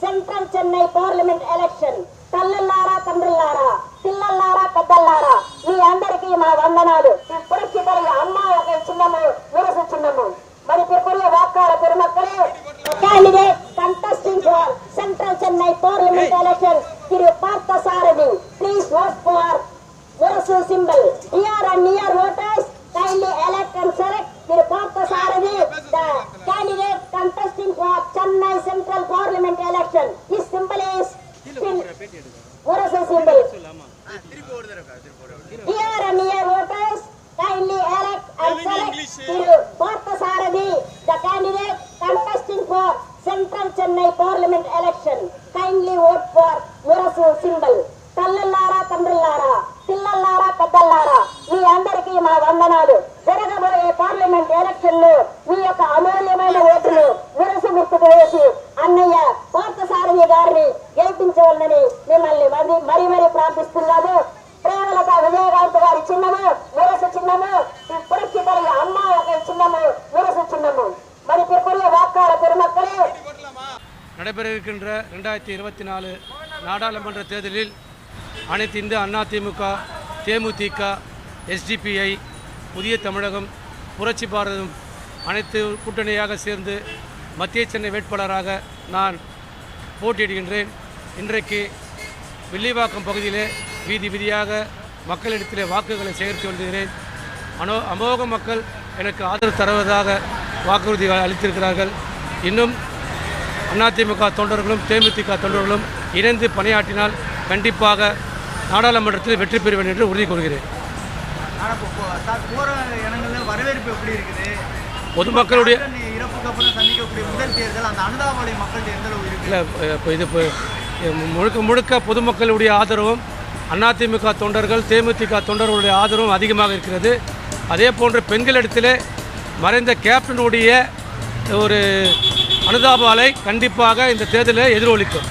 Central Chennai Parliament election. Tallallara, Tandallara, Tillallara, Kadallara. మీ అందరికీ మా వందనాలు. పురస్కారం అమ్మ ఒక చిన్నము మురస చిన్నము. మరి పెరుకుల వాకాల పెరుమక్కలే candidate contesting for Central Chennai Parliament election Thiru Parthasarathy. Please vote for Murasu symbol. Here and near voters kindly elect and select Thiru Parthasarathy, the candidate contesting for Chennai Central Parliament election. His symbol is Murasu symbol. Here and near voters kindly elect and select Thiru Parthasarathy, the candidate contesting for Central Chennai Parliament election. Kindly vote for Murasu symbol. Tallallara, Tandallara, Tillallara, Kadallara. మీ అందరికీ మా వందనాలు. జరగబోయే parliament election లో మీ యొక్క అమూల్యమైన ఓటును మురసు గుర్తుకు వేసి అన్నయ్య పార్థసారథి గారిని గెలిపించవాలని మిమ్మల్ని మరీ ప్రార్థిస్తున్నాము. ప్రేమలత విజయకాంత్ గారి చిన్నము మురసు చిన్నము. పురస్కారం అమ్మ ఒక చిన్నము మురసు చిన్నము. మరి పెరుకుల వాకాల పెరుమక్కలే நடைபெற இருக்கின்ற 2024 நாடாளுமன்ற தேர்தலில் அனைத்து இந்திய அண்ணா திமுக, தேமுதிக, எஸ்டிபிஐ, புதிய தமிழகம், புரட்சி பாரதம் அனைத்து கூட்டணியாக சேர்ந்து மத்திய சென்னை வேட்பாளராக நான் போட்டியிடுகின்றேன். இன்றைக்கு வில்லிவாக்கம் பகுதியிலே வீதி வீதியாக மக்களிடத்திலே வாக்குகளை சேகரித்து வருகிறேன். அமோக மக்கள் எனக்கு ஆதரவு தருவதாக வாக்குறுதி அளித்திருக்கிறார்கள். இன்னும் அதிமுக தொண்டர்களும் தேமுதிக தொண்டர்களும் இணைந்து பணியாற்றினால் கண்டிப்பாக நாடாளுமன்றத்தில் வெற்றி பெறுவேன் என்று உறுதி கூறுகிறேன். பொதுமக்களுடைய முழுக்க பொதுமக்களுடைய ஆதரவும் அதிமுக தொண்டர்கள் தேமுதிக தொண்டர்களுடைய ஆதரவும் அதிகமாக இருக்கிறது. அதே போன்று பெண்களிடத்திலே மறைந்த கேப்டனுடைய ஒரு அனுதாப அலை கண்டிப்பாக இந்த தேர்தலில் எதிரொலிக்கும்.